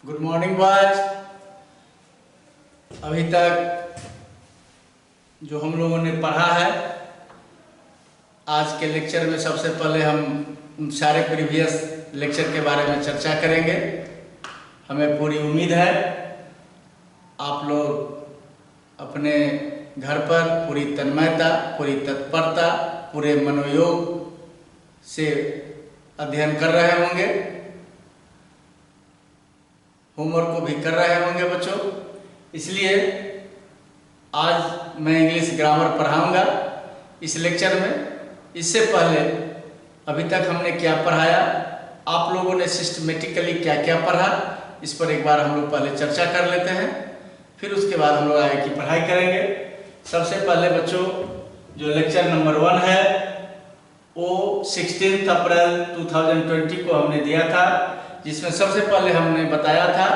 Good morning boys. अभी तक जो हम लोगों ने पढ़ा है, आज के लेक्चर में सबसे पहले हम सारे प्रीवियस लेक्चर के बारे में चर्चा करेंगे। हमें पूरी उम्मीद है आप लोग अपने घर पर पूरी तन्मयता, पूरी तत्परता, पूरे मनोयोग से अध्ययन कर रहे होंगे, होमवर्क को भी कर रहे होंगे बच्चों। इसलिए आज मैं इंग्लिश ग्रामर पढ़ाऊंगा इस लेक्चर में। इससे पहले अभी तक हमने क्या पढ़ाया, आप लोगों ने सिस्टमेटिकली क्या क्या पढ़ा, इस पर एक बार हम लोग पहले चर्चा कर लेते हैं, फिर उसके बाद हम लोग आगे की पढ़ाई करेंगे। सबसे पहले बच्चों जो लेक्चर नंबर 1 है वो 16 अप्रैल 2020 को हमने दिया था, जिसमें सबसे पहले हमने बताया था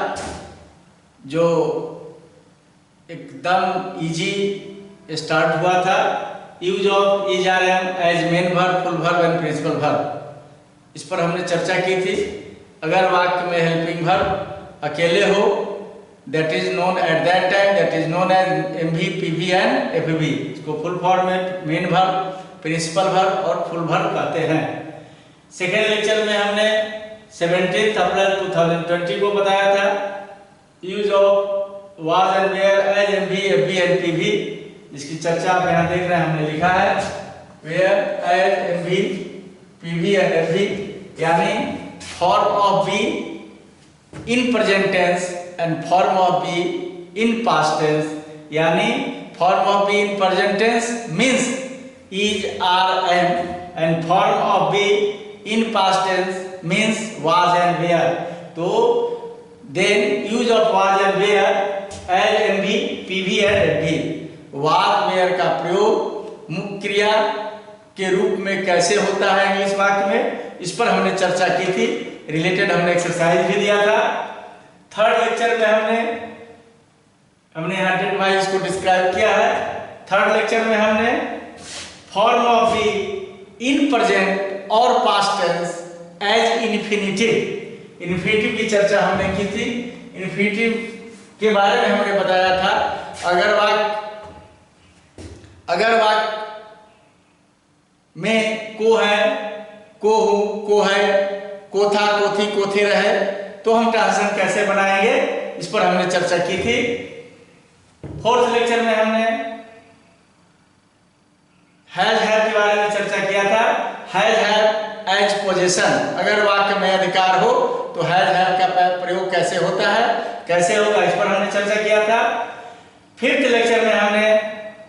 जो एकदम इजी स्टार्ट हुआ था, use of is are am as main verb, full verb and principal verb. इस पर हमने चर्चा की थी। अगर वाक्य में हेल्पिंग वर्ब अकेले हो, that is known at that time, that is known as MV, PV and FV. इसको फुल फॉर्म में मेन वर्ब, प्रिंसिपल वर्ब और फुल वर्ब कहते हैं। सेकेंड लेक्चर में हमने 17 अप्रैल 2020 को बताया था use of was and were as MV, FV and PV, जिसकी चर्चा आप यहाँ देख रहे हैं, हमने लिखा है where as MV, PV and FV, यानी form of be in present tense and form of be in past tense. यानी form of be in present tense means is are am and form of be in past tense means was and where। तो then use of was and where as MV, PV and FV। was where का प्रयोग मुख्य क्रिया के रूप में कैसे होता है इंग्लिश वाक्य में, इस पर हमने चर्चा की थी। रिलेटेड हमने एक्सरसाइज भी दिया था। थर्ड लेक्चर में हमने यहाँ डेट वाइज इसको डिस्क्राइब किया है। थर्ड लेक्चर में हमने form of be in present और past tense as infinitive, infinitive की चर्चा हमने की थी। इन्फिनिटिव के बारे में हमने बताया था अगर वाक्य में को है, को हूं, को है, को था, को थी, को थे रहे, तो हम ट्रांजिशन कैसे बनाएंगे, इस पर हमने चर्चा की थी। फोर्थ लेक्चर में हमने हैज हैव के बारे में चर्चा किया था। हैज हैव एज पोजीशन, अगर वाक्य में अधिकार हो तो हैज हैव का प्रयोग कैसे होता है, कैसे होगा, इस पर हमने चर्चा किया था। फिफ्थ लेक्चर में हमने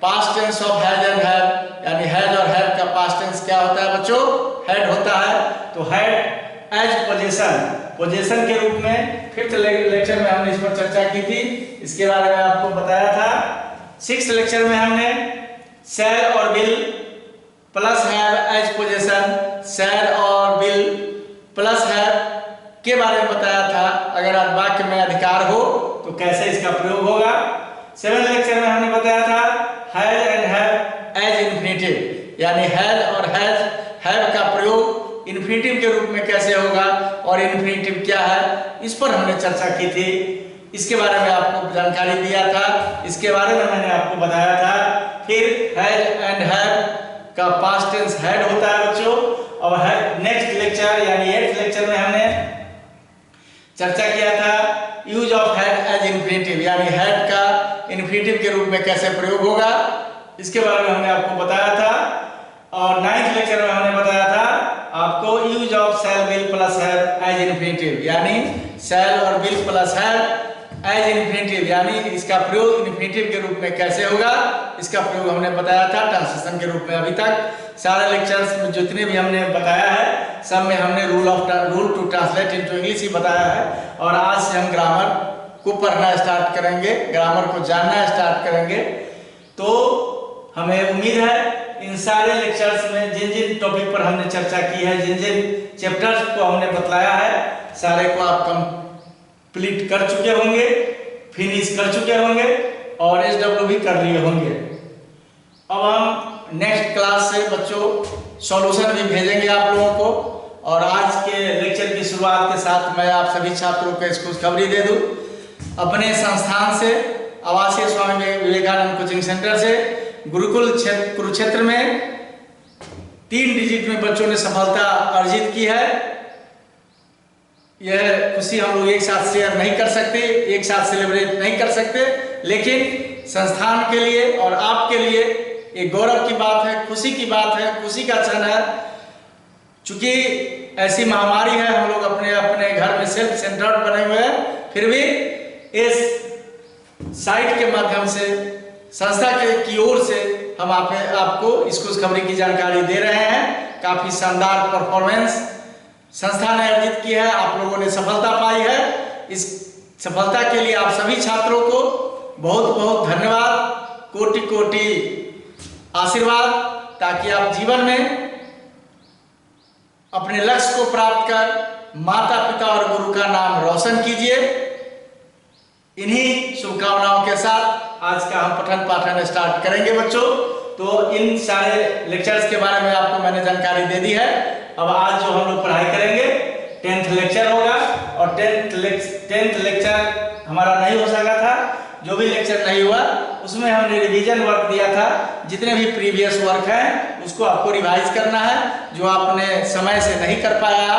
past tense of has and have, यानी हैज और हैव का पास्ट टेंस क्या होता है बच्चों, हैड होता है। तो हैड एज पोजीशन, पोजीशन के रूप में फिफ्थ लेक्चर में हमने इस पर चर्चा की थी, इसके बारे में आपको बताया था। सिक्स्थ लेक्चर में हमने शैल और will plus have as position, shall और विल प्लस हैव के बारे में बताया था। अगर वाक्य में अधिकार हो तो कैसे इसका प्रयोग होगा। सेवेंथ लेक्चर में हमने बताया था has and have as infinitive, यानी हैज और हैव का प्रयोग इन्फिनिटिव के रूप में कैसे होगा और इन्फिनिटिव क्या है, इस पर हमने चर्चा की थी। इसके बारे में आपको जानकारी दिया था, इसके बारे में मैंने आपको बताया था। फिर हैज एंड हैव का पास्ट टेंस हैड होता है बच्चों। और नेक्स्ट लेक्चर यानी 8th लेक्चर में हमने चर्चा किया था use of had as infinitive, यानी हैड का इन्फिनिटिव के रूप में कैसे प्रयोग होगा, इसके बारे में हमने आपको बताया था। और 9th लेक्चर में हमने बताया था आपको use of shall will plus have as infinitive, यानी शैल और will plus have as infinitive, यानी इसका प्रयोग इन्फिनिटिव के रूप में कैसे होगा, इसका प्रयोग हमने बताया था ट्रांसलेशन के रूप में। अभी तक सारे लेक्चर्स में जितने भी हमने बताया है सब में हमने rule to translate into English ही बताया है। और आज से हम ग्रामर को पढ़ना स्टार्ट करेंगे, ग्रामर को जानना स्टार्ट करेंगे। तो हमें उम्मीद है इन सारे लेक्चर्स में जिन जिन टॉपिक पर हमने चर्चा की है, जिन जिन चैप्टर्स को हमने बतलाया है, सारे को आप कंप्लीट कर चुके होंगे, फिनिश कर चुके होंगे और SW भी कर लिए होंगे। अब हम नेक्स्ट क्लास से बच्चों सॉल्यूशन भी भेजेंगे आप लोगों को, और आज के लेक्चर की शुरुआत के साथ मैं आप सभी छात्रों को इसको खुशखबरी दे दूं। अपने संस्थान से आवासीय स्वामी विवेकानंद कोचिंग सेंटर से गुरुकुल कुरुक्षेत्र में 3 डिजिट में बच्चों ने सफलता अर्जित की है। यह खुशी हम लोग एक साथ शेयर नहीं कर सकते, एक साथ सेलिब्रेट नहीं कर सकते, लेकिन संस्थान के लिए और आपके लिए एक गौरव की बात है, खुशी की बात है, खुशी का क्षण है। चूंकि ऐसी महामारी है, हम लोग अपने अपने घर में सेल्फ सेंटर्ड बने हुए हैं, फिर भी इस साइट के माध्यम से संस्था की ओर से हम आपको इस खुशखबरी की जानकारी दे रहे हैं। काफी शानदार परफॉर्मेंस संस्था ने अर्जित की है, आप लोगों ने सफलता पाई है। इस सफलता के लिए आप सभी छात्रों को बहुत बहुत धन्यवाद, कोटि कोटि आशीर्वाद, ताकि आप जीवन में अपने लक्ष्य को प्राप्त कर माता पिता और गुरु का नाम रोशन कीजिए। इन्हीं शुभकामनाओं के साथ आज का हम पठन पाठन स्टार्ट करेंगे बच्चों। तो इन सारे लेक्चर्स के बारे में आपको मैंने जानकारी दे दी है। अब आज जो हम लोग पढ़ाई करेंगे 10th लेक्चर होगा, और 10th लेक्चर हमारा नहीं हो सका था। जो भी लेक्चर नहीं हुआ उसमें हमने रिवीजन वर्क दिया था। जितने भी प्रीवियस वर्क हैं उसको आपको रिवाइज करना है। जो आपने समय से नहीं कर पाया,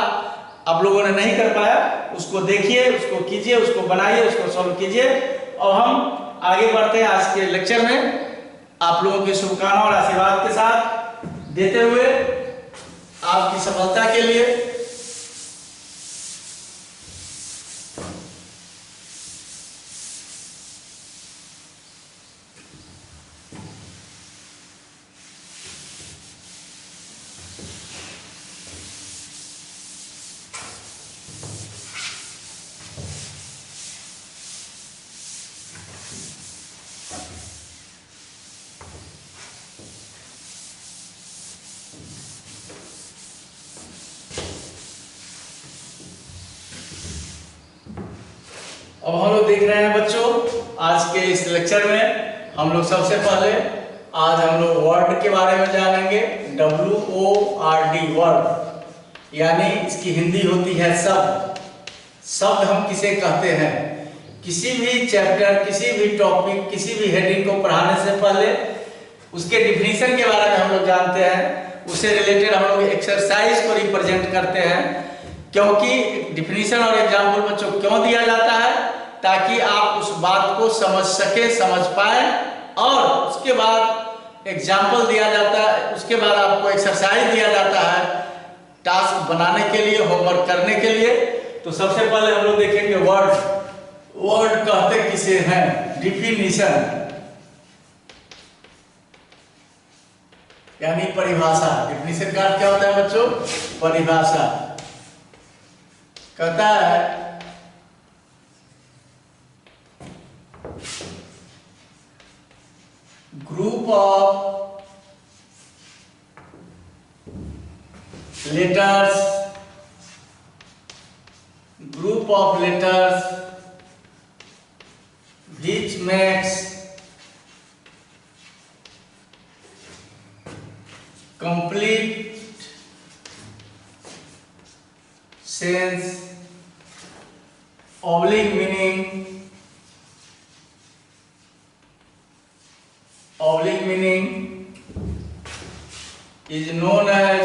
आप लोगों ने नहीं कर पाया, उसको देखिए, उसको कीजिए, उसको बनाइए, उसको सॉल्व कीजिए। और हम आगे बढ़ते हैं आज के लेक्चर में, आप लोगों की शुभकामनाओं और आशीर्वाद के साथ देते हुए आपकी सफलता के लिए। अब हम लोग देख रहे हैं बच्चों, आज के इस लेक्चर में हम लोग सबसे पहले आज हम लोग वर्ड के बारे में जानेंगे। WORD वर्ड, यानी इसकी हिंदी होती है शब्द। शब्द हम किसे कहते हैं? किसी भी चैप्टर, किसी भी टॉपिक, किसी भी हेडिंग को पढ़ाने से पहले उसके डिफिनीशन के बारे में हम लोग जानते हैं। उससे रिलेटेड हम लोग एक्सरसाइज को रिप्रेजेंट करते हैं। क्योंकि डिफिनीशन और एग्जाम्पल बच्चों क्यों दिया जाता है? ताकि आप उस बात को समझ सके, समझ पाए, और उसके बाद एग्जाम्पल दिया जाता है, उसके बाद आपको एक्सरसाइज दिया जाता है टास्क बनाने के लिए, होमवर्क करने के लिए। तो सबसे पहले हम लोग देखेंगे वर्ड। वर्ड कहते किसे हैं? डिफिनीशन यानी परिभाषा। डिफिनीशन का क्या होता है बच्चों? परिभाषा। कहता है group of letters, group of letters which makes complete sense, oblique meaning, oblique meaning is known as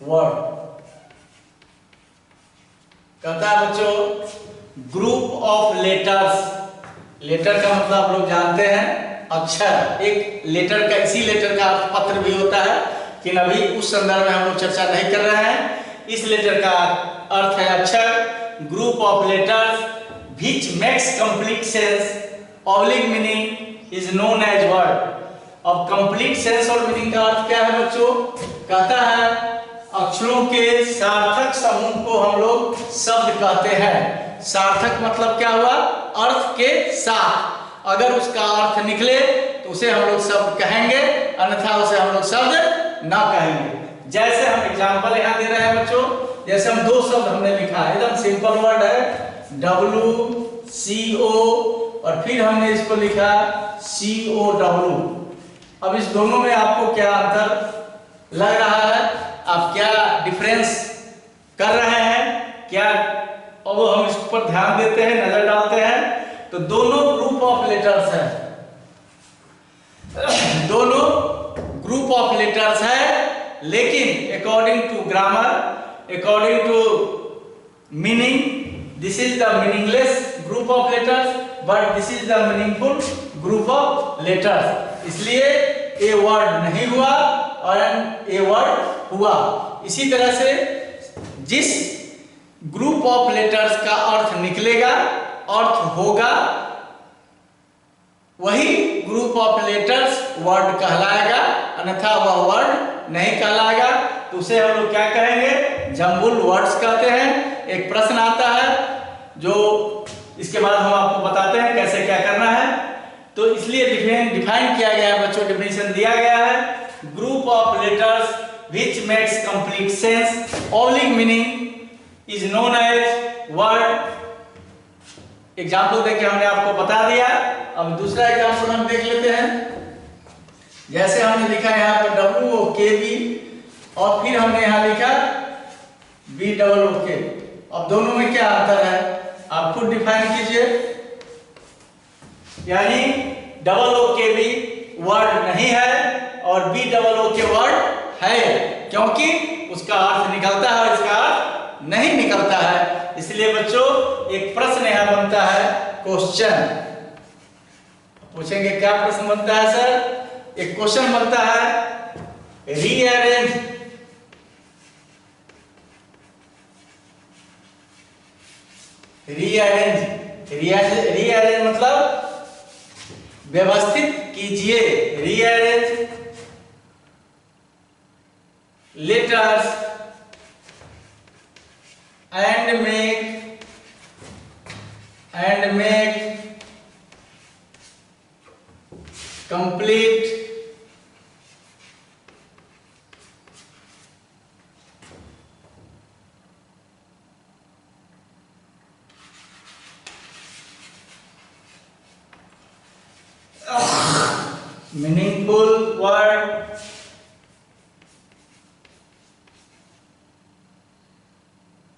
word। कहता है बच्चों ग्रुप ऑफ लेटर्स। लेटर का मतलब आप लोग जानते हैं अक्षर। एक लेटर का, इसी लेटर का पत्र भी होता है, लेकिन अभी उस संदर्भ में हम लोग चर्चा नहीं कर रहे हैं। इस लेटर का अर्थ है अक्षर। Group of letters which makes complete sense, oblique meaning is known as word। अब कंप्लीट सेंस और मीनिंग का अर्थ क्या है बच्चों? कहता है अक्षरों के सार्थक समूह को हम लोग शब्द कहते हैं। सार्थक मतलब क्या हुआ? अर्थ के साथ। अगर उसका अर्थ निकले तो उसे हम लोग शब्द कहेंगे, अन्यथा उसे हम लोग शब्द ना कहेंगे। जैसे हम एग्जांपल यहाँ दे रहे हैं बच्चों, जैसे हम 2 शब्द हमने लिखा है, एकदम सिंपल वर्ड है WCO, और फिर हमने इसको लिखा COW। अब इस दोनों में आपको क्या अंतर लग रहा है, आप क्या डिफरेंस कर रहे हैं क्या, अब हम इस पर ध्यान देते हैं, नजर डालते हैं। तो दोनों ग्रुप ऑफ लेटर्स हैं, दोनों ग्रुप ऑफ लेटर्स है, लेकिन according to grammar, according to meaning, this is the meaningless group of letters but this is the meaningful group of letters. इसलिए ए वर्ड नहीं हुआ और ए वर्ड हुआ। इसी तरह से जिस ग्रुप ऑफ लेटर्स का अर्थ निकलेगा, अर्थ होगा, वही ग्रुप ऑफ लेटर्स वर्ड कहलाएगा, अन्यथा वह वर्ड नहीं कहलाएगा। तो उसे हम लोग क्या कहेंगे, जम्बुल वर्ड्स कहते हैं। एक प्रश्न आता है जो इसके बाद हम आपको बताते हैं कैसे क्या करना है। तो इसलिए डिफाइन किया गया है बच्चों, डिफिनेशन दिया गया है, group of letters which makes complete sense oblique meaning is known as word. Example देके हमने आपको बता दिया। अब दूसरा एग्जाम्पल हम देख लेते हैं। जैसे हमने लिखा है यहाँ पर WOKB और फिर हमने यहाँ लिखा BOOK। अब दोनों में क्या अंतर है आप खुद डिफाइन कीजिए। यानी WOKB वर्ड नहीं है और BOOK वर्ड है, क्योंकि उसका अर्थ निकलता है और इसका अर्थ नहीं निकलता है। इसलिए बच्चों एक प्रश्न यहां बनता है, क्वेश्चन। पूछेंगे क्या प्रश्न बनता है सर? एक क्वेश्चन बनता है, रीअरेंज रीअरेंज मतलब व्यवस्थित कीजिए। Rearrange letters and make complete meaningful word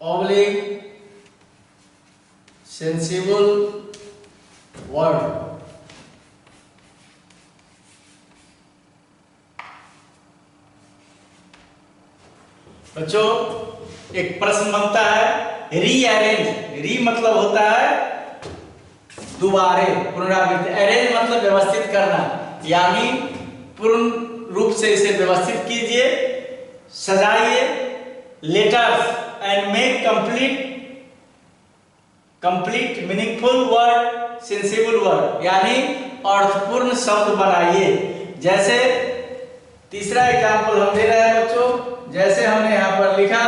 oblique sensible word। बच्चों एक प्रश्न बनता है, रीअरेंज, री मतलब होता है दोबारे, पुनरावृत्ति, अरेंज मतलब व्यवस्थित करना, यानी पूर्ण रूप से इसे व्यवस्थित कीजिए, सजाइए। Letters and make complete meaningful word sensible word, यानी अर्थपूर्ण शब्द बनाइए। जैसे तीसरा एग्जाम्पल हम दे रहे हैं बच्चों, जैसे हमने यहां पर लिखा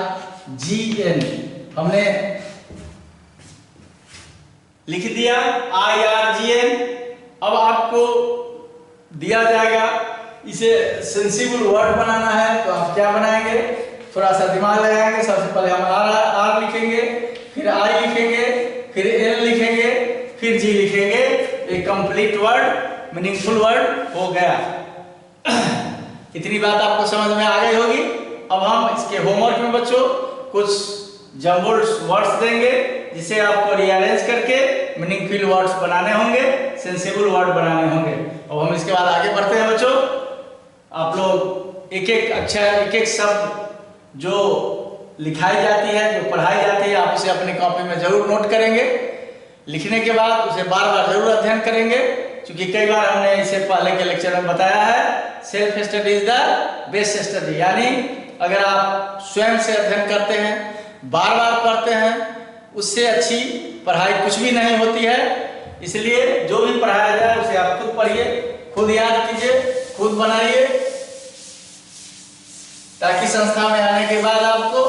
IRGN, हमने लिख दिया IRGN। अब आपको दिया जाएगा इसे सेंसिबल वर्ड बनाना है, तो आप क्या बनाएंगे, थोड़ा सा दिमाग लगाएंगे। सबसे पहले हम R लिखेंगे, फिर I लिखेंगे, फिर N लिखेंगे, फिर G लिखेंगे। एक कंप्लीट वर्ड मीनिंगफुल वर्ड हो गया। इतनी बात आपको समझ में आ गई होगी। अब हम इसके होमवर्क में बच्चों कुछ जम्बल्ड वर्ड्स देंगे, जिसे आपको रीअरेंज करके मीनिंगफुल वर्ड्स बनाने होंगे, सेंसिबल वर्ड बनाने होंगे। अब हम इसके बाद आगे बढ़ते हैं बच्चों। आप लोग एक एक अक्षर, एक एक शब्द जो लिखाई जाती है, जो पढ़ाई जाती है, आप उसे अपनी कॉपी में जरूर नोट करेंगे। लिखने के बाद उसे बार बार जरूर अध्ययन करेंगे, क्योंकि कई बार हमने इसे पहले के लेक्चर में बताया है, self study is the best study. यानी अगर आप स्वयं से अध्ययन करते हैं, बार बार पढ़ते हैं, उससे अच्छी पढ़ाई कुछ भी नहीं होती है। इसलिए जो भी पढ़ाया जाए उसे आप खुद पढ़िए, खुद याद कीजिए, खुद बनाइए, ताकि संस्था में आने के बाद आपको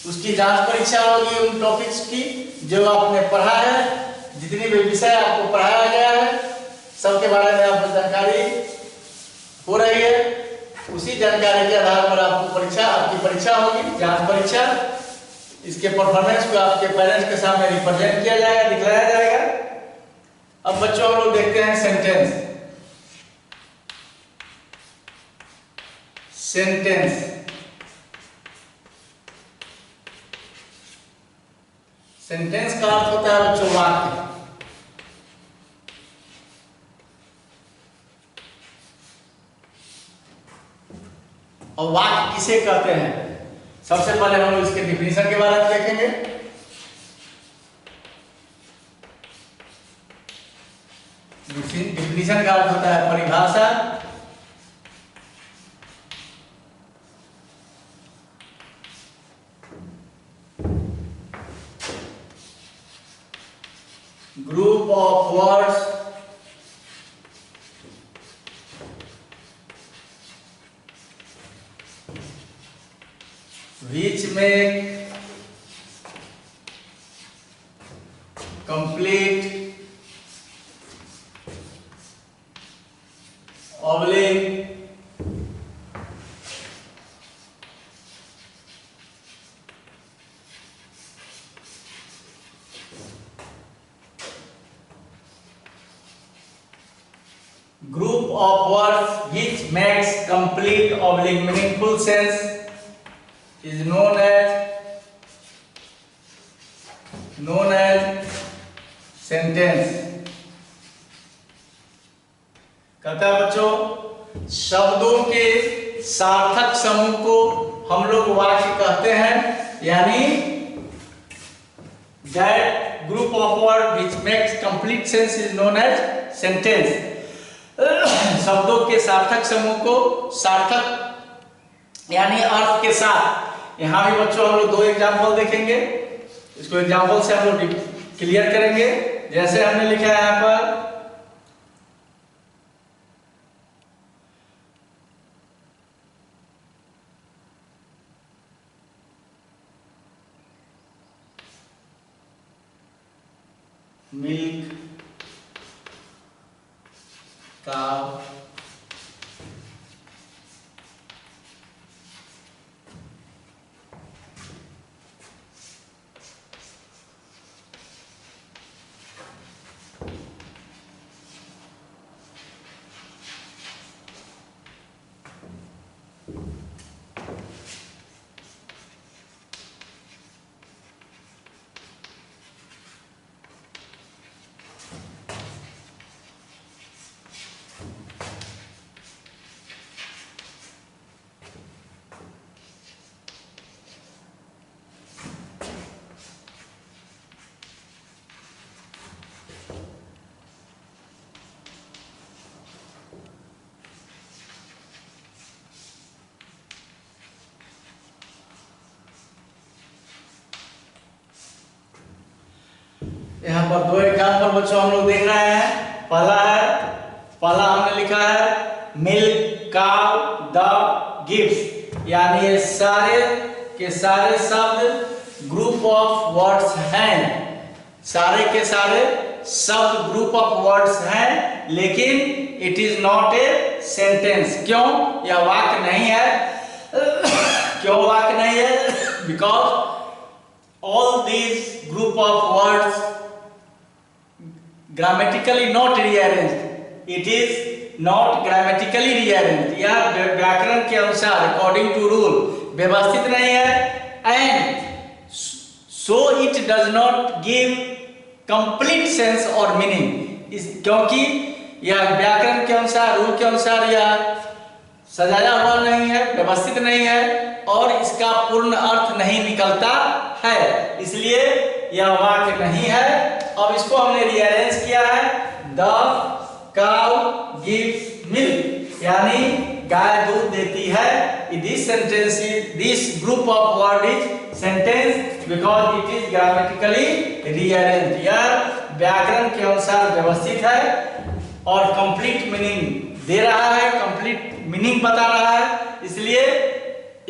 उसकी जांच परीक्षा होगी उन टॉपिक्स की जो आपने पढ़ा है। जितनी भी विषय आपको पढ़ाया गया है सबके बारे में आपको जानकारी हो रही है। उसी जानकारी के आधार पर आपकी परीक्षा होगी, जांच परीक्षा। इसके परफॉर्मेंस को आपके पेरेंट्स के सामने रिप्रेजेंट किया जाएगा, दिखलाया जाएगा। अब बच्चों हम लोग देखते हैं सेंटेंस। सेंटेंस सेंटेंस का अर्थ होता है बच्चों वाक्य। और वाक्य किसे कहते हैं, सबसे पहले हम लोग इसके डिफिनीशन के बारे में देखेंगे। डिफिनीशन का अर्थ होता है परिभाषा, group of words which make complete oblique group of words which makes complete oblique meaningful sense is known as sentence। कहता है बच्चों शब्दों के सार्थक समूह को हम लोग वाक्य कहते हैं, यानी that group of words which makes complete sense is known as sentence। शब्दों के सार्थक समूह को सार्थक यानी अर्थ के साथ। यहाँ भी बच्चों हम लोग दो एग्जाम्पल देखेंगे, इसको एग्जाम्पल से हम लोग क्लियर करेंगे। जैसे हमने लिखा है यहाँ पर मिल्क काउ यहाँ पर दो एग्जाम्पल बच्चों हम लोग देख रहे हैं। पहला हमने लिखा है मिल्क काउ द गिव्स, यानी ये सारे के सारे शब्द ग्रुप ऑफ वर्ड्स हैं, सारे के सारे शब्द ग्रुप ऑफ वर्ड्स हैं, लेकिन it is not a sentence. क्यों? यह वाक्य नहीं है। क्यों वाक्य नहीं है? Because all these group of words grammatically not rearranged, it is not grammatically rearranged, यह व्याकरण के अनुसार according to rule व्यवस्थित नहीं है, and so it does not give complete sense or meaning, क्योंकि यह व्याकरण के अनुसार रूल के अनुसार यह सजाया हुआ नहीं है, व्यवस्थित नहीं है और इसका पूर्ण अर्थ नहीं निकलता है, इसलिए यह वाक्य नहीं है। अब इसको हमने रीअरेंज किया है, द काउ गिव्स मिल्क, यानी गाय दूध देती है। This sentence is this group of word is sentence because it is grammatically rearrange, यह व्याकरण के अनुसार व्यवस्थित है और कंप्लीट मीनिंग दे रहा है, कंप्लीट मीनिंग बता रहा है, इसलिए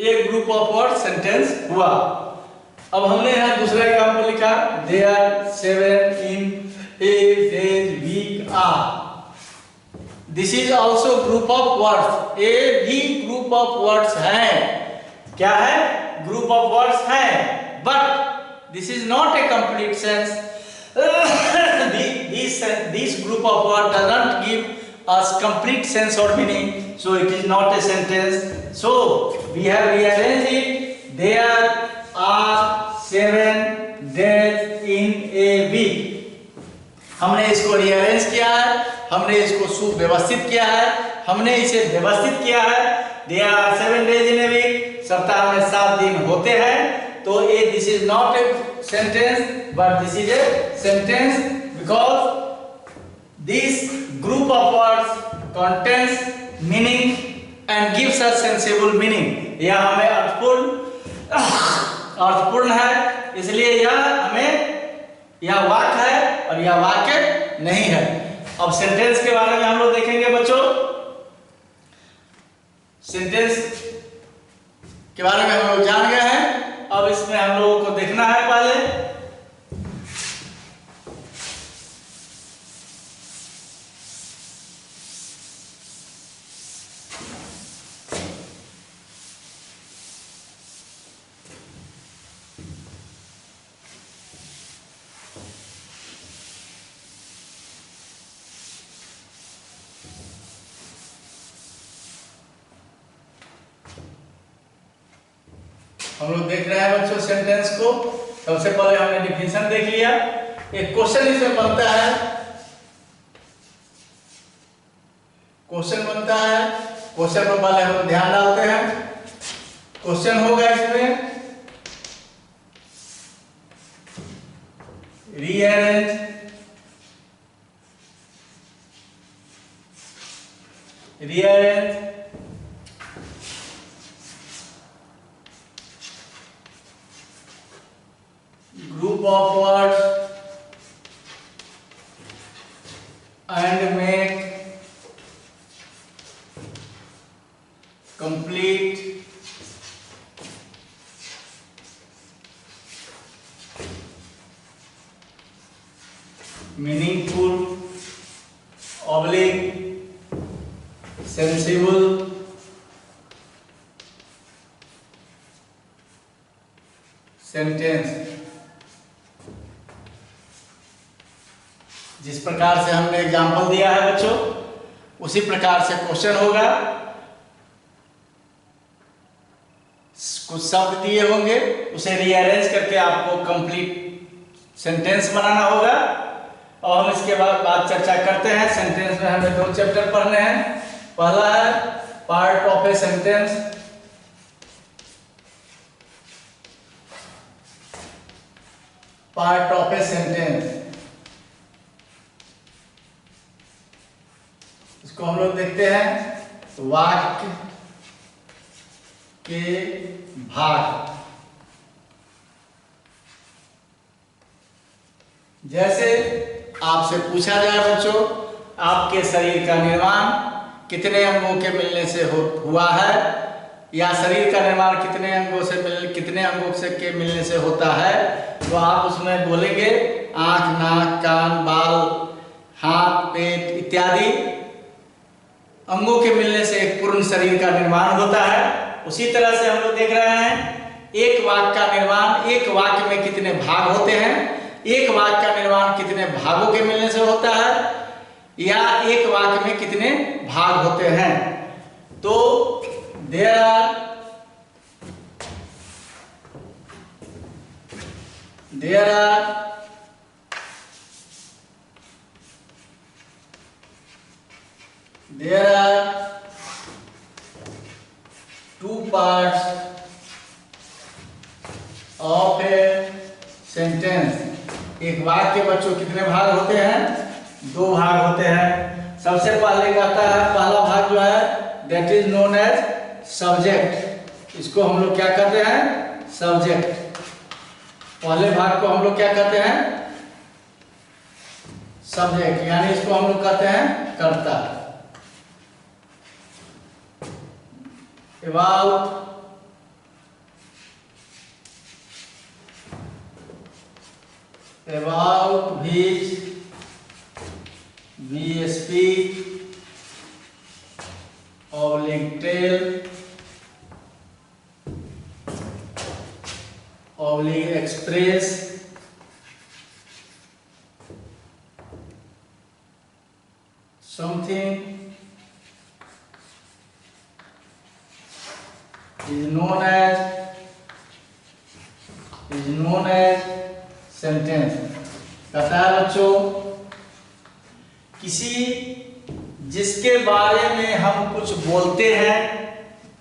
एक ग्रुप ऑफ वर्ड सेंटेंस हुआ। अब हमने यहाँ दूसरा एग्जाम्पल लिखा, they are 7 in a days week are, this is also group of words, ये भी ग्रुप ऑफ वर्ड्स है। क्या है? ग्रुप ऑफ वर्ड्स है, but this is not a complete sense. This this group of words does not give us complete sense or meaning, so it is not a sentence. So we have rearranged it. There are 7 days in a week. हमने इसको rearrange किया है, हमने इसको सुव्यवस्थित किया है, हमने इसे व्यवस्थित किया है। There are 7 days in a week. सप्ताह में 7 दिन होते हैं। तो ये this is not a sentence but this is a sentence because this group of words contains meaning and gives us sensible meaning. यह हमें अर्थपूर्ण है, इसलिए यह वाक्य है और यह वाक्य नहीं है। अब सेंटेंस के बारे में हम लोग देखेंगे बच्चों। सेंटेंस के बारे में हम लोग जान गए हैं। अब इसमें हम लोगों को देखना है पहले हम लोग देख रहे हैं बच्चों सेंटेंस को। सबसे पहले हमने डिफिनेशन देख लिया। एक क्वेश्चन इसमें बनता है, क्वेश्चन पर पहले हम लोग ध्यान डालते हैं। क्वेश्चन होगा इसमें rearrange group of words and make complete meaningful sensible sentence। जिस प्रकार से हमने एग्जाम्पल दिया है बच्चों, उसी प्रकार से क्वेश्चन होगा। कुछ शब्द दिए होंगे, उसे रीअरेंज करके आपको कंप्लीट सेंटेंस बनाना होगा। और हम इसके बाद चर्चा करते हैं। सेंटेंस में हमें 2 चैप्टर पढ़ने हैं। पहला है part of a sentence, part of a sentence. इसको हम लोग देखते हैं वाक्य के भाग। जैसे आपसे पूछा जाए बच्चों, आपके शरीर का निर्माण कितने अंगों के मिलने से हुआ है, या शरीर का निर्माण कितने अंगों से के मिलने से होता है, तो आप उसमें बोलेंगे आंख, नाक, कान, बाल, हाथ, पेट इत्यादि अंगों के मिलने से एक पूर्ण शरीर का निर्माण होता है। उसी तरह से हम लोग देख रहे हैं एक वाक्य का निर्माण, एक वाक्य में कितने भाग होते हैं, एक वाक्य का निर्माण कितने भागों के मिलने से होता है, या एक वाक्य में कितने भाग होते हैं। तो there are 2 parts of a sentence। एक वाक्य के बच्चों कितने भाग होते हैं? 2 भाग होते हैं। सबसे पहले कहता है, पहला भाग जो है that is known as subject। इसको हम लोग क्या कहते हैं? सब्जेक्ट। पहले भाग को हम लोग क्या कहते हैं? सब्जेक्ट, यानी इसको हम लोग कहते हैं कर्ता। About which we speak, tell, express, is known as sentence। कहता है बच्चों किसी जिसके बारे में हम कुछ बोलते हैं,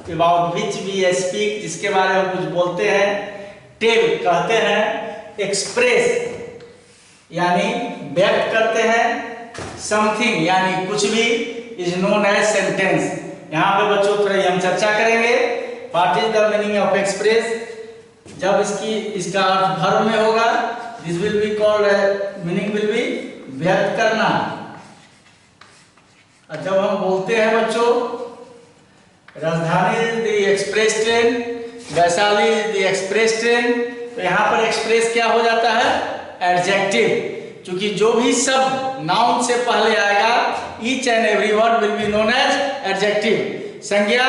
about which we speak, जिसके बारे में कुछ बोलते हैं, टेल कहते हैं, एक्सप्रेस यानी व्यक्त करते हैं, समथिंग यानी कुछ भी, इज नोन एज सेंटेंस। यहाँ पे बच्चों थोड़ा हम चर्चा करेंगे what is the meaning of express. जब इसका अर्थ वर्ब में होगा, this will be called, meaning will be व्यक्त करना। और जब हम बोलते हैं बच्चों राजधानी the express train, Vaishali the express train, तो यहाँ पर एक्सप्रेस क्या हो जाता है, एडजेक्टिव। क्योंकि जो भी शब्द नाउन से पहले आएगा, each and every word will be known as adjective. संज्ञा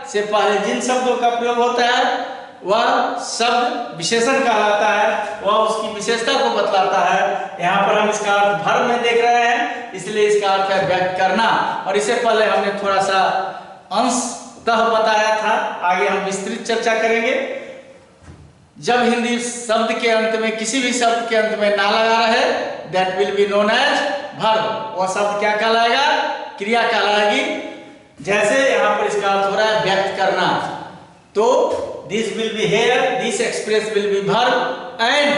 से पहले जिन शब्दों का प्रयोग होता है वह शब्द विशेषण कहलाता है, वह उसकी विशेषता को बतलाता है। यहाँ पर हम इसका अर्थ वर्ब में देख रहे हैं, इसलिए इसका अर्थ है व्यक्त करना। और इससे पहले हमने थोड़ा सा अंशतः बताया था, आगे हम विस्तृत चर्चा करेंगे। जब हिंदी शब्द के अंत में, किसी भी शब्द के अंत में ना लगा रहे, that will be known as verb. वह शब्द क्या कहलाएगा, क्रिया कहलाएगी। जैसे यहाँ पर इसका अर्थ हो रहा है व्यक्त करना, तो this will be here, this express will be verb, and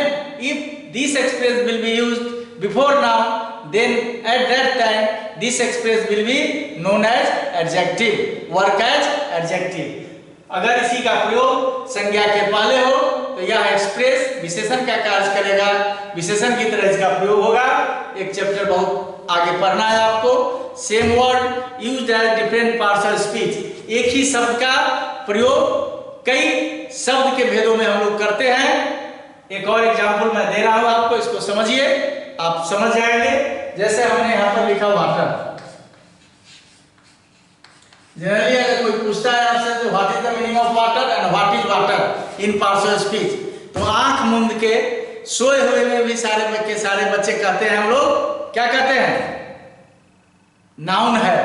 if this express will be used before noun, then at that time this express will be known as adjective, work as adjective. अगर इसी का प्रयोग संज्ञा के पहले हो तो यह एक्सप्रेस विशेषण का कार्य करेगा, विशेषण की तरह इसका प्रयोग होगा। एक चैप्टर बहुत आगे पढ़ना है आपको। Same word used as different parts of speech, एक ही शब्द का प्रयोग कई शब्द के भेदों में हम लोग करते हैं। एक और एग्जांपल मैं दे रहा हूं आपको, इसको समझिए, आप समझ जाएंगे। जैसे हमने यहाँ पर लिखा वाटर। जनरली अगर कोई पूछता है आपसे तो what is the meaning of water and what is water in parts of speech, तो आंख मूंद के सोए हुए में भी सारे बच्चे कहते हैं, हम लोग क्या कहते हैं, नाउन है।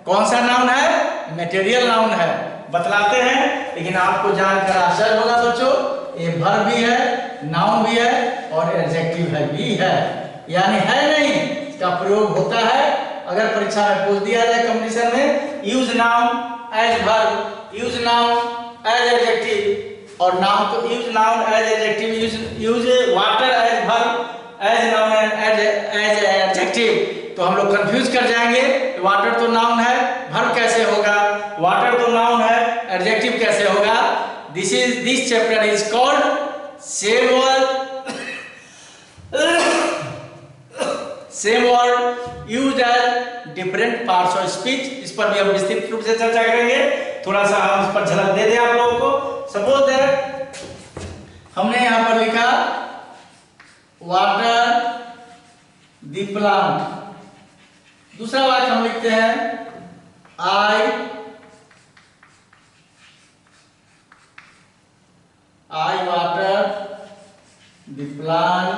कौन सा नाउन है, मटेरियल नाउन है, बतलाते हैं। लेकिन आपको जानकर आश्चर्य होगा बच्चों, ये वर्ब भी है, नाउन भी है और एडजेक्टिव है भी है, यानी है नहीं, इसका प्रयोग होता है। अगर परीक्षा में पूछ दिया जाए कंपटीशन में, use noun as verb, use noun as adjective, और नाउन तो use noun as adjective, use water as verb, as noun as adjective, तो हम लोग कंफ्यूज कर जाएंगे। वाटर तो नाउन है, वर्ब कैसे होगा, वाटर तो नाउन है, एडजेक्टिव कैसे होगा। This chapter is called same word used as different parts of speech. इस पर भी हम विस्तृत रूप से चर्चा करेंगे। थोड़ा सा हम इस पर झलक दे दें आप लोगों को। सपोज दैट हमने यहां पर लिखा वाटर द प्लांट, दूसरा वाक्य हम लिखते हैं I water the plant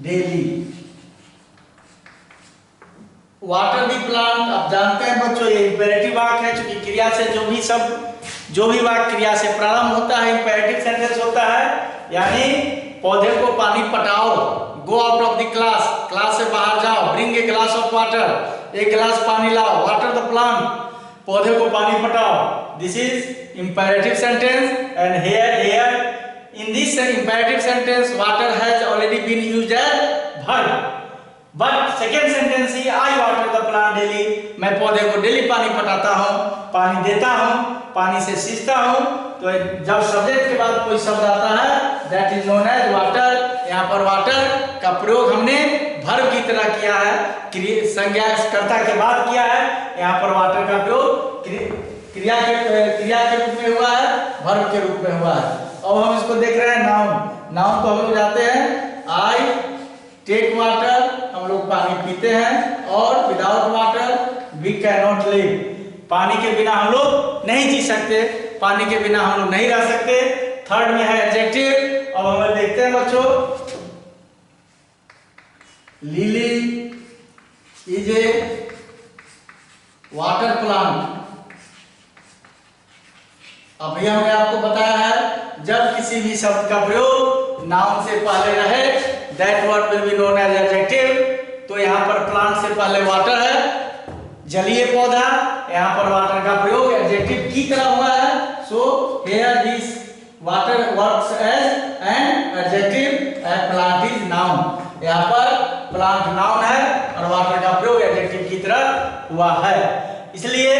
daily. Water the plant, आप जानते हैं बच्चों ये इंपेरेटिव वाक्य है, क्योंकि क्रिया से जो भी वाक्य क्रिया से प्रारंभ होता है इंपेरेटिव सेंटेंस होता है। यानी पौधे को पानी पटाओ, go out of the class, class से बाहर जाओ, bring a glass of water, एक गिलास पानी लाओ, वाटर द प्लांट, पौधे को पानी पटाओ। This is imperative sentence and here in this imperative sentence water has already been used as verb. But second sentence he I water the plant daily, मैं पौधे को डेली पानी पटाता हूँ, पानी देता हूँ, पानी से सींचता हूँ। तो जब सब्जेक्ट के बाद कोई शब्द आता है that is known as water। यहाँ पर वाटर का प्रयोग हमने वर्ब की तरह किया है, संज्ञा कर्ता के बाद किया है। यहाँ पर वाटर का प्रयोग क्रिया के रूप में हुआ है, वर्ब के रूप में हुआ है। अब हम इसको देख रहे हैं नाउन। नाउन को हम लोग जाते हैं, आई टेक वाटर, हम लोग पानी पीते हैं, और without water we can not live, पानी के बिना हम लोग नहीं जी सकते, पानी के बिना हम लोग नहीं रह सकते। थर्ड में है एडजेक्टिव। अब हम देखते हैं बच्चों, lily is a water plant, अभी हमने आपको बताया है जब किसी भी शब्द का प्रयोग नाउन से पहले रहे that word will be known as adjective. तो यहाँ पर प्लांट से पहले वाटर है, जलीय पौधा, यहाँ पर वाटर का प्रयोग एडजेक्टिव की तरह हुआ है। So here this water works as an adjective and plant is noun. यहाँ पर प्लांट नाउन है और वाटर का प्रयोग एडजेक्टिव की तरह हुआ है। इसलिए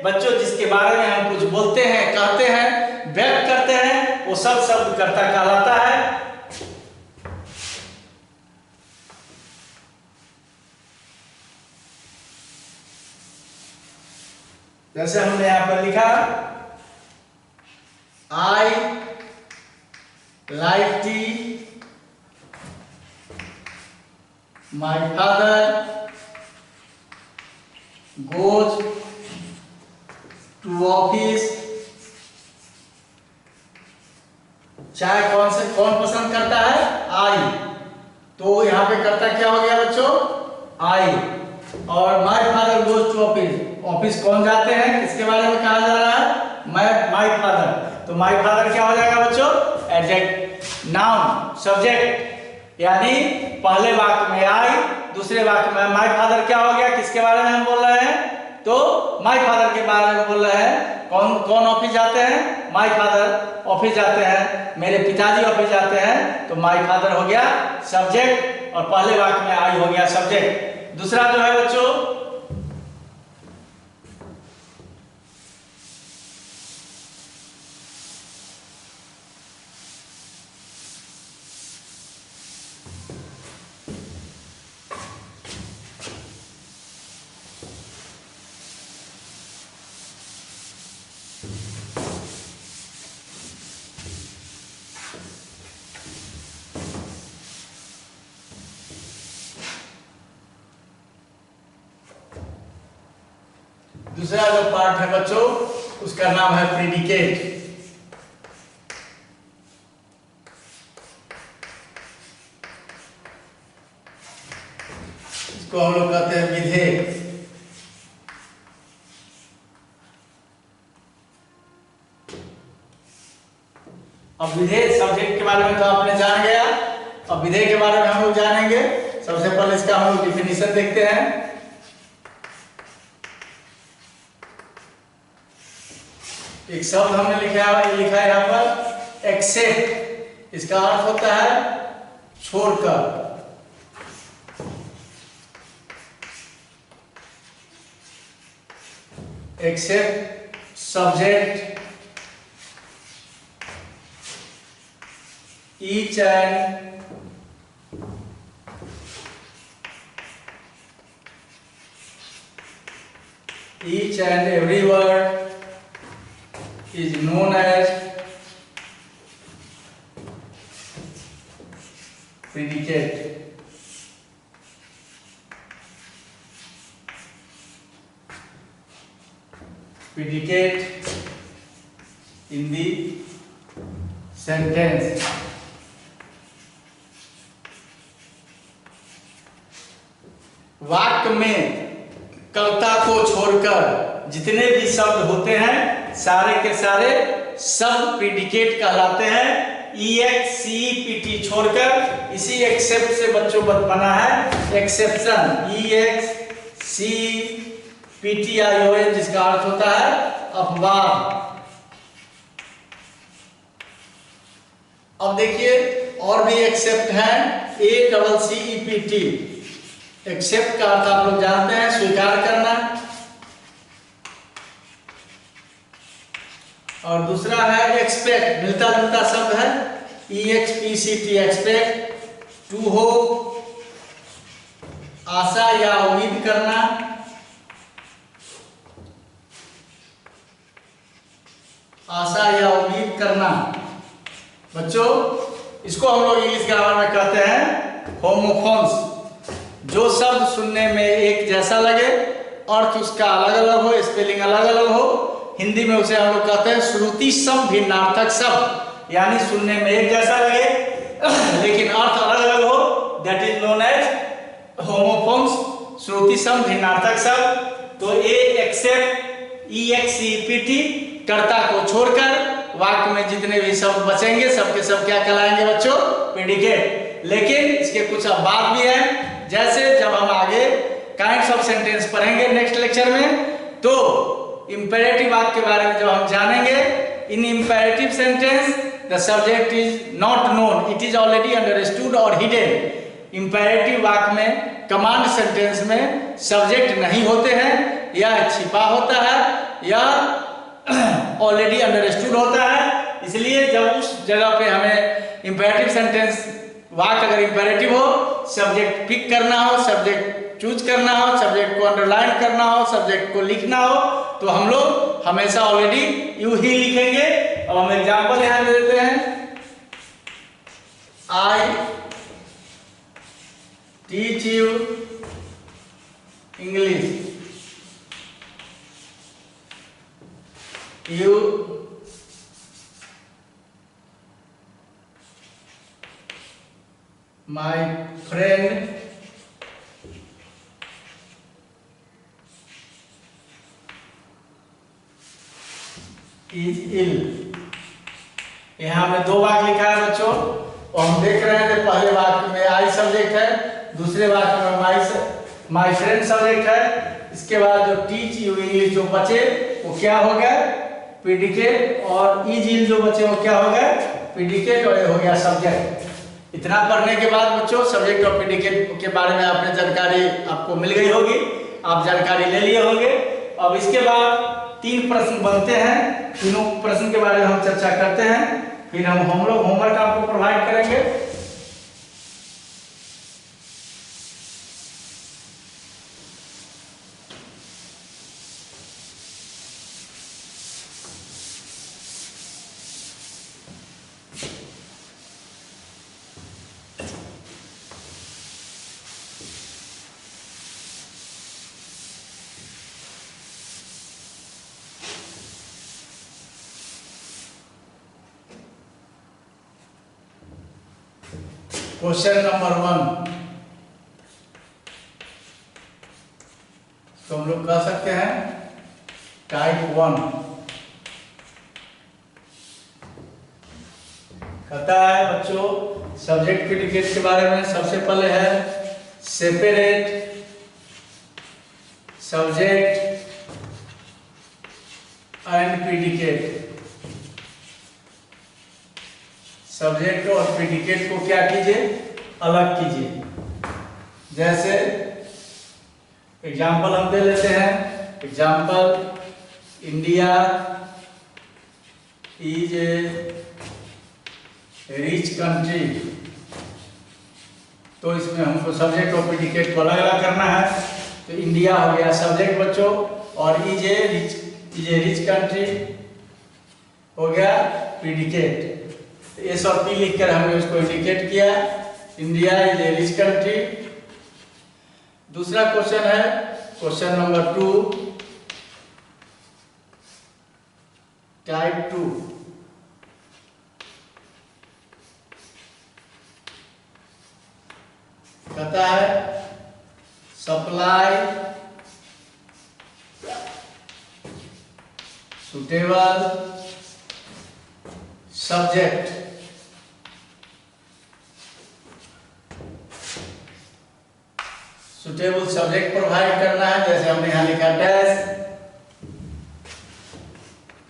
बच्चों जिसके बारे में हम कुछ बोलते हैं, कहते हैं, व्यक्त करते हैं, वो सब शब्द कर्ता कहलाता है। जैसे हमने यहां पर लिखा I like tea, my father goes to office. चाय कौन पसंद करता है? आई। तो यहाँ पे करता क्या हो गया बच्चों? आई। और my father goes to office, office कौन जाते हैं, किसके बारे में कहा जा रहा है? My father. तो माय फादर क्या हो जाएगा बच्चों? एडजेक्ट, नाउन, सब्जेक्ट। यानी पहले वाक्य में आई, दूसरे वाक्य में माय फादर क्या हो गया? किसके बारे में हम बोल रहे हैं? तो माय फादर के बारे में बोल रहे हैं। कौन ऑफिस जाते हैं? माय फादर ऑफिस जाते हैं, मेरे पिताजी ऑफिस जाते हैं। तो माय फादर हो गया सब्जेक्ट और पहले वाक्य में आई हो गया सब्जेक्ट। दूसरा जो है बच्चों दूसरा जो पार्ट है बच्चों उसका नाम है प्रीडिकेट। इसको हम लोग कहते हैं विधेय। अब विधेय सब्जेक्ट के बारे में तो आपने जान गया, अब विधेय के बारे में हम लोग जानेंगे। सबसे पहले इसका हम लोग डिफिनीशन देखते हैं। एक शब्द हमने लिखा है यहाँ पर एक्सेप्ट, इसका अर्थ होता है छोड़कर। Except subject each and every word is known as predicate. Predicate in the sentence. वाक्य में कर्ता को छोड़कर जितने भी शब्द होते हैं सारे के सारे शब्द प्रीडिकेट कहलाते हैं। EXCEPT छोड़कर, इसी एक्सेप्ट से बच्चों बना है एक्सेप्शन, EXCPTION, जिसका अर्थ होता है अपवाद। अब देखिए और भी एक्सेप्ट है, ACCEPT। एक्सेप्ट का अर्थ आप लोग जानते हैं स्वीकार करना, और दूसरा है एक्सपेक्ट, मिलता जुलता शब्द है EXPCT, एक्सपेक्ट। टू होप, आशा या उम्मीद करना। आशा या उम्मीद करना बच्चों, इसको हम लोग इंग्लिश ग्रामर में कहते हैं होमोफोन्स। जो शब्द सुनने में एक जैसा लगे, अर्थ उसका अलग अलग हो, स्पेलिंग अलग अलग हो, हिंदी में उसे हम लोग कहते हैं श्रुति सम भिन्नार्थक शब्द। यानी सुनने में एक जैसा लगे लेकिन अर्थ अलग अलग हो, that is known as homophones, श्रुति सम भिन्नार्थक शब्द। तो ए एक्सेप्ट EXCEPT कर्ता को छोड़कर वाक्य में जितने भी शब्द बचेंगे सबके सब क्या कहलाएंगे बच्चों? प्रेडिकेट। लेकिन इसके कुछ अब बात भी है, जैसे जब हम आगे काइंड्स ऑफ सेंटेंस पढ़ेंगे नेक्स्ट लेक्चर में, तो इंपेरेटिव वाक्य के बारे में जब हम जानेंगे, in imperative sentence the subject is not known, it is already understood और हिडन। इंपेरेटिव वाक्य में, कमांड सेंटेंस में सब्जेक्ट नहीं होते हैं, यह छिपा होता है, यह ऑलरेडी अंडरस्टूड होता है। इसलिए जब उस जगह पे हमें इंपेरेटिव सेंटेंस वाक्य अगर इंपेरेटिव हो, सब्जेक्ट पिक करना हो, सब्जेक्ट चूज करना हो, सब्जेक्ट को अंडरलाइन करना हो, सब्जेक्ट को लिखना हो, तो हम लोग हमेशा ऑलरेडी यू ही लिखेंगे। अब हम एग्जांपल यहां दे देते हैं, I teach you English, you my friend is ill. यहां हमने दो वाक्य लिखा है बच्चों, और हम देख रहे हैं पहले वाक्य में आई सब्जेक्ट है, दूसरे वाक्य में माय फ्रेंड सब्जेक्ट है। इसके बाद जो टीच यू इंग्लिश जो बचे वो क्या हो गया? प्रेडिकेट। और इज इल जो बचे वो क्या हो गया? प्रेडिकेट, और ये हो गया सब्जेक्ट। इतना पढ़ने के बाद बच्चों सब्जेक्ट और प्रेडिकेट के बारे में आपने जानकारी आपको मिल गई होगी, आप जानकारी ले लिए होंगे। अब इसके बाद 3 प्रश्न बनते हैं, तीनों प्रश्न के बारे में हम चर्चा करते हैं, फिर हम होमवर्क आपको प्रोवाइड करेंगे। क्वेश्चन नंबर 1 तो हम लोग कह सकते हैं टाइप 1 कहता है बच्चों सब्जेक्ट प्रेडिकेट के बारे में। सबसे पहले है separate subject and predicate. Subject और प्रेडिकेट को क्या कीजिए? अलग कीजिए। जैसे एग्जाम्पल हम दे लेते हैं, example India is a rich country. तो इसमें हमको सब्जेक्ट और प्रेडिकेट को अलग अलग करना है। तो इंडिया हो गया सब्जेक्ट बच्चों, और इज ए रिच कंट्री हो गया प्रेडिकेट। एस और पी लिखकर हमने उसको इंडिकेट किया, India is a rich country. दूसरा क्वेश्चन है क्वेश्चन नंबर 2 टाइप 2। कहता है supply suitable subject. Suitable subject provide करना है, जैसे हमने यहां लिखा डैश,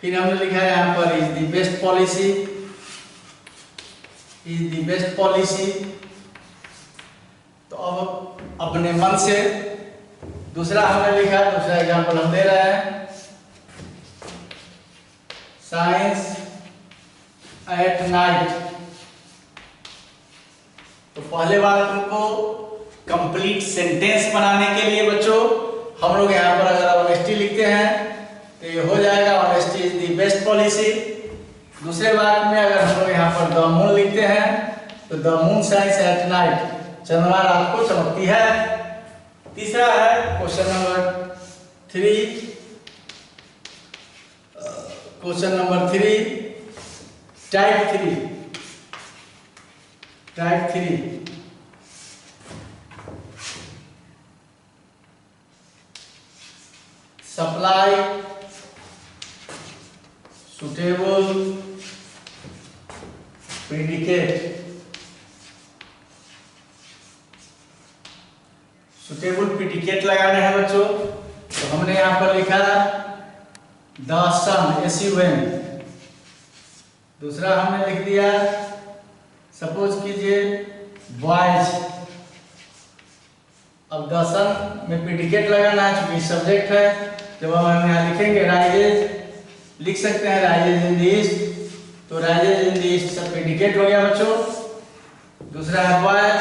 फिर हमने लिखा है यहां पर is the best policy, is the best policy. तो अब अपने मन से दूसरा हमने लिखा, दूसरा एग्जांपल हम दे रहे हैं, साइंस एट नाइट। तो पहले बात हमको कंप्लीट सेंटेंस बनाने के लिए बच्चों हम लोग यहाँ पर अगर ऑनेस्टी लिखते हैं तो ये हो जाएगा honesty is the best policy. दूसरे बात में अगर हम लोग यहाँ पर द मून लिखते हैं तो the moon shines at night, चंद्रमा रात को चमकती है। तीसरा है question number 3, question number 3 type 3 supply suitable predicate, suitable predicate लगाने हैं बच्चों। तो हमने यहाँ पर लिखा द सन, SUN। दूसरा हमने लिख दिया, सपोज कीजिए बॉयज। अब द सन में प्रीडिकेट लगाना है, चूंकि सब्जेक्ट है। जब हम यहाँ लिखेंगे राइजेज, लिख सकते हैं राइजेज इन द ईस्ट, तो राइजेज इन द ईस्ट सब प्रीडिकेट हो गया बच्चों। दूसरा है बॉयज,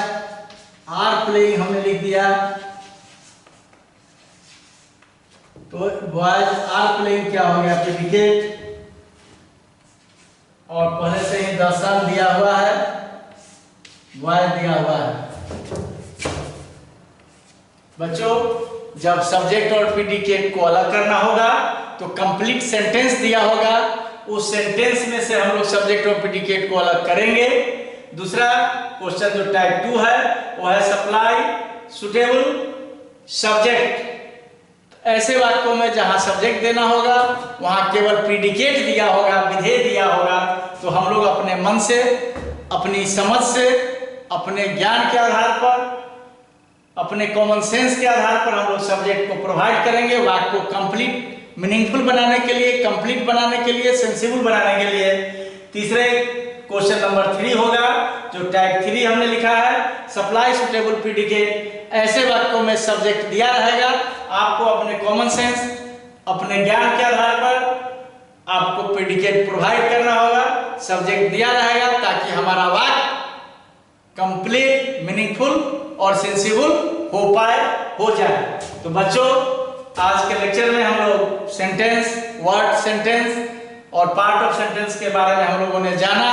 आर प्लेइंग हमने लिख दिया, तो बॉयज आर प्लेइंग क्या हो गया, प्रीडिकेट। और पहले से ही द सन दिया हुआ है, बॉयज दिया हुआ है। बच्चों जब सब्जेक्ट और प्रीडिकेट को अलग करना होगा तो कंप्लीट सेंटेंस दिया होगा, उस सेंटेंस में से हम लोग सब्जेक्ट और प्रीडिकेट को अलग करेंगे। दूसरा क्वेश्चन जो टाइप 2 है वो है सप्लाई सुटेबल सब्जेक्ट। ऐसे वाक्यों में जहां सब्जेक्ट देना होगा वहां केवल प्रीडिकेट दिया होगा, विधेय दिया होगा, तो हम लोग अपने मन से, अपनी समझ से, अपने ज्ञान के आधार पर, अपने कॉमन सेंस के आधार पर हम लोग सब्जेक्ट को प्रोवाइड करेंगे वाक्य को कंप्लीट मीनिंगफुल बनाने के लिए, कंप्लीट बनाने के लिए, सेंसिबल बनाने के लिए। तीसरे क्वेश्चन नंबर 3 होगा जो टाइप 3 हमने लिखा है, सप्लाई सुटेबल प्रीडिकेट। ऐसे वाक्यों में सब्जेक्ट दिया रहेगा, आपको अपने कॉमन सेंस, अपने ज्ञान के आधार पर आपको प्रीडिकेट प्रोवाइड करना होगा, सब्जेक्ट दिया रहेगा ताकि हमारा वाक्य कंप्लीट, मीनिंगफुल और सेंसिबल हो पाए, हो जाए। तो बच्चों आज के लेक्चर में हम लोग सेंटेंस, वर्ड सेंटेंस और पार्ट ऑफ सेंटेंस के बारे में हम लोगों ने जाना।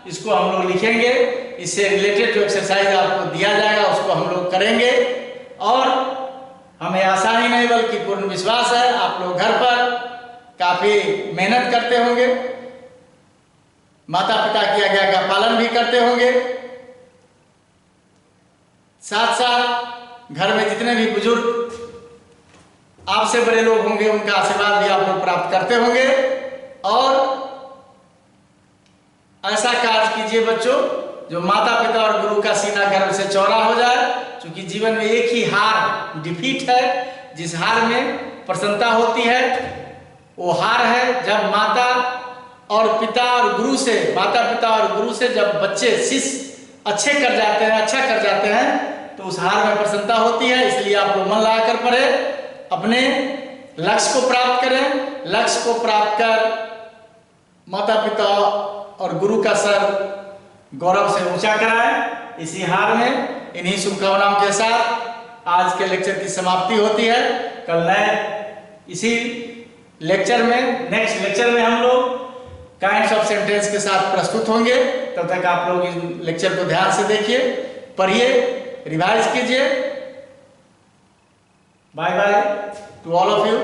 इसको हम लोग लिखेंगे, इससे रिलेटेड जो एक्सरसाइज आपको दिया जाएगा उसको हम लोग करेंगे। और हमें आशा ही नहीं बल्कि पूर्ण विश्वास है आप लोग घर पर काफी मेहनत करते होंगे, माता पिता की आज्ञा का पालन भी करते होंगे, साथ साथ घर में जितने भी बुजुर्ग आपसे बड़े लोग होंगे उनका आशीर्वाद भी आप लोग प्राप्त करते होंगे। और ऐसा कार्य कीजिए बच्चों जो माता पिता और गुरु का सीना गर्व से चौड़ा हो जाए, क्योंकि जीवन में एक ही हार, डिफीट है। जिस हार में प्रसन्नता होती है वो हार है जब माता और पिता और गुरु से, माता पिता और गुरु से जब बच्चे, शिष्य अच्छे कर जाते हैं, अच्छा कर जाते हैं, तो उस हार में प्रसन्नता होती है। इसलिए आप लोग मन लगाकर पढ़े, अपने लक्ष्य को प्राप्त करें, लक्ष्य को प्राप्त कर माता पिता और गुरु का सर गौरव से ऊंचा कराएं। इसी हार में इन्हीं शुभकामनाओं के साथ आज के लेक्चर की समाप्ति होती है। कल नए इसी लेक्चर में, नेक्स्ट लेक्चर में हम लोग काइंड्स ऑफ सेंटेंस के साथ प्रस्तुत होंगे। तब तक आप लोग इस लेक्चर को ध्यान से देखिए, पढ़िए, रिवाइज कीजिए। Bye bye to all of you.